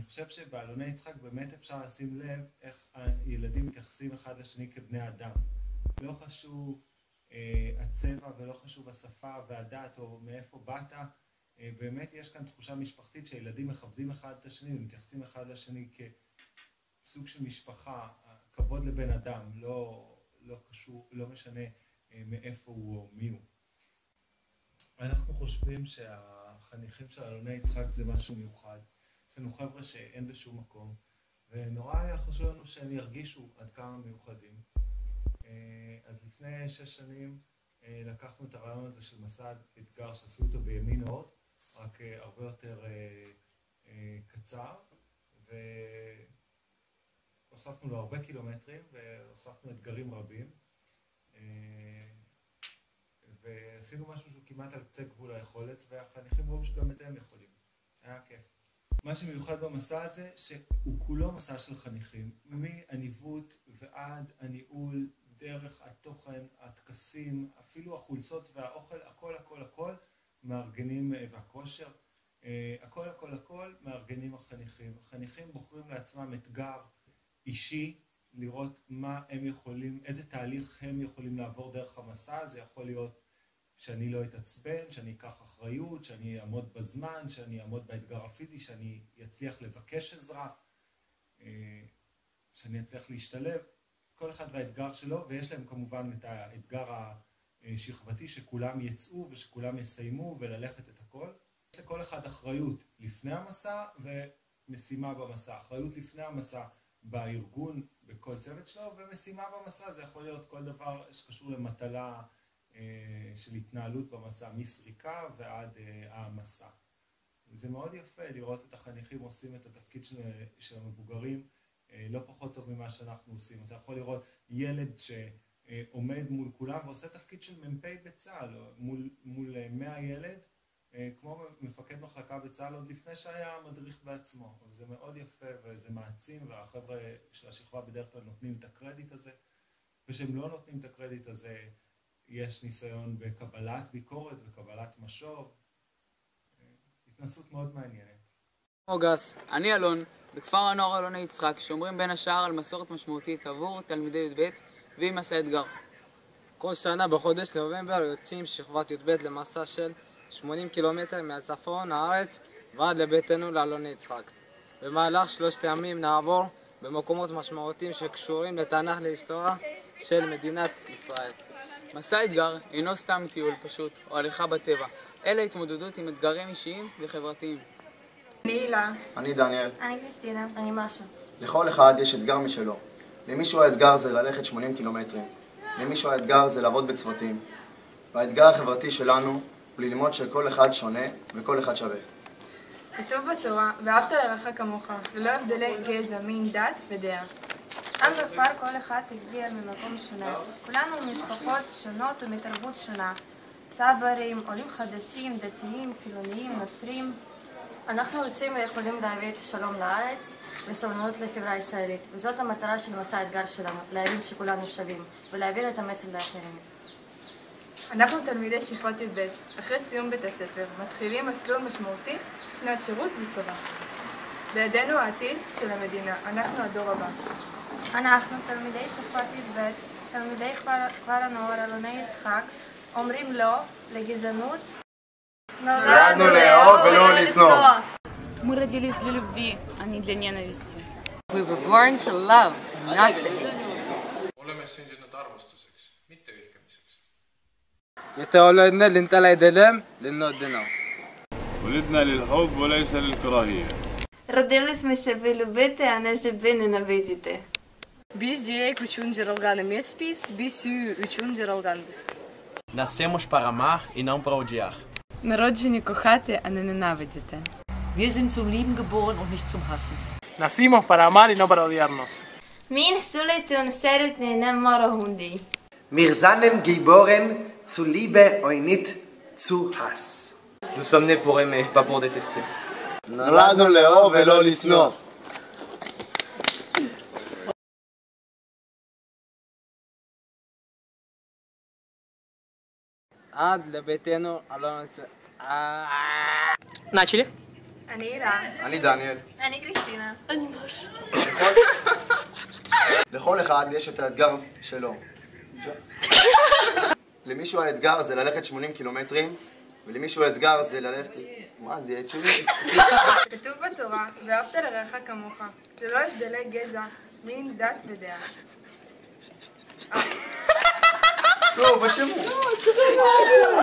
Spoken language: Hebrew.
אני חושב שבעלוני יצחק באמת אפשר לשים לב איך הילדים מתייחסים אחד לשני כבני אדם. לא חשוב הצבע ולא חשוב השפה והדת או מאיפה באת, באמת יש כאן תחושה משפחתית שהילדים מכבדים אחד את השני ומתייחסים אחד לשני כסוג של משפחה, כבוד לבן אדם, לא קשור, לא משנה מאיפה הוא או מי הוא. אנחנו חושבים שהחניכים של עלוני יצחק זה משהו מיוחד. יש לנו חבר'ה שאין בשום מקום, ונורא היה חשוב לנו שהם ירגישו עד כמה מיוחדים. אז לפני 6 שנים לקחנו את הרעיון הזה של מסע אתגר שעשו אותו בימין אורד, רק הרבה יותר קצר, והוספנו לו הרבה קילומטרים והוספנו אתגרים רבים, ועשינו משהו שהוא כמעט על קצה גבול היכולת, והחניכים ראו שגם את הם יכולים. היה כיף. מה שמיוחד במסע הזה, שהוא כולו מסע של חניכים, מהניווט ועד הניהול, דרך התוכן, הטקסים, אפילו החולצות והאוכל, הכל מארגנים, והכושר, הכל מארגנים החניכים. החניכים בוחרים לעצמם אתגר אישי, לראות מה הם יכולים, איזה תהליך הם יכולים לעבור דרך המסע. זה יכול להיות שאני לא אתעצבן, שאני אקח אחריות, שאני אעמוד בזמן, שאני אעמוד באתגר הפיזי, שאני אצליח לבקש עזרה, שאני אצליח להשתלב. כל אחד והאתגר שלו, ויש להם כמובן את האתגר השכבתי שכולם יצאו ושכולם יסיימו וללכת את הכל. יש לכל אחד אחריות לפני המסע ומשימה במסע. אחריות לפני המסע בארגון, בכל צוות שלו, ומשימה במסע זה יכול להיות כל דבר שקשור למטלה של התנהלות במסע, מסריקה ועד המסע. זה מאוד יפה לראות את החניכים עושים את התפקיד של המבוגרים, לא פחות טוב ממה שאנחנו עושים. אתה יכול לראות ילד שעומד מול כולם ועושה תפקיד של מ"פ בצה"ל, מול 100 ילד, כמו מפקד מחלקה בצה"ל עוד לפני שהיה מדריך בעצמו. זה מאוד יפה וזה מעצים, והחבר'ה של השכבה בדרך כלל נותנים את הקרדיט הזה, ושהם לא נותנים את הקרדיט הזה, יש ניסיון בקבלת ביקורת וקבלת משוב. התנסות מאוד מעניינת. אוגס, אני אלון, בכפר הנוער עלוני יצחק, שומרים בין השאר על מסורת משמעותית עבור תלמידי י"ב ועם מסע אתגר. כל שנה בחודש נובמבר יוצאים שכבת י"ב למסע של 80 קילומטר מהצפון הארץ ועד לביתנו לעלוני יצחק. במהלך 3 ימים נעבור במקומות משמעותיים שקשורים לתנ"ך להיסטוריה של מדינת ישראל. מסע אתגר אינו סתם טיול פשוט או הליכה בטבע, אלא התמודדות עם אתגרים אישיים וחברתיים. אני הילה. אני דניאל. אני קריסטינה. אני משה. לכל אחד יש אתגר משלו. למישהו האתגר זה ללכת 80 קילומטרים. למישהו האתגר זה לעבוד בצוותים. והאתגר החברתי שלנו הוא ללמוד שכל אחד שונה וכל אחד שווה. כתוב בתורה, ואהבת לרעך כמוך, ללא הבדלי גזע, מין, דת ודעה. כאן בכפר כל אחד הגיע ממקום שונה. כולנו ממשפחות שונות ומתרבות שונה. צברים, עולים חדשים, דתיים, חילוניים, נוצרים. אנחנו רוצים ויכולים להביא את השלום לארץ וסובלנות לחברה הישראלית, וזאת המטרה של מסע האתגר שלנו, להבין שכולנו שווים ולהעביר את המסר לאחרים. אנחנו תלמידי שכבת י"ב. אחרי סיום בית הספר מתחילים מסלול משמעותי, שנת שירות וצבא. בידינו העתיד של המדינה, אנחנו הדור הבא. אנחנו תלמידי שכבת י"ב, תלמידי כפר הנוער עלוני יצחק, אומרים לא לגזענות. נולדנו לאהוב ולא לשנוא. Мы родились для любви, а не для ненависти. We were born to love, not to hate. Oleme sündinud armastuseks, mitte vihkamiseks. يتولدنا لنطلع يدلم لنودنا. ولدنا للحب وليس للكراهية. Родили сме се ви любите, а не щоб ви ненавидите. Biz direk üçün jaralganımız biz, biz üçün jaralganımız. Nascemos para amar e não para odiar. Народжені кохати, а не ненавидіти. Wir sind zum Lieben geboren und nicht zum Hassen. Nacimos para amar y no para odiarnos. Min stulitun seretni ne morohundi. Wir sind geboren zu Liebe und nicht zu Hass. Nous sommes nés pour aimer, pas pour détester. נולדנו לאהוב ולא לשנוא. עד לביתנו אלון. Начали? אני הילה. אני דניאל. אני קריסטינה. אני משה. לכל אחד יש את האתגר שלו. למישהו האתגר זה ללכת 80 קילומטרים, ולמישהו האתגר זה ללכת... מה זה? כתוב בתורה, ואהבת לרעך כמוך, ללא הבדלי גזע, מין, דת ודעה. לא, בשמו.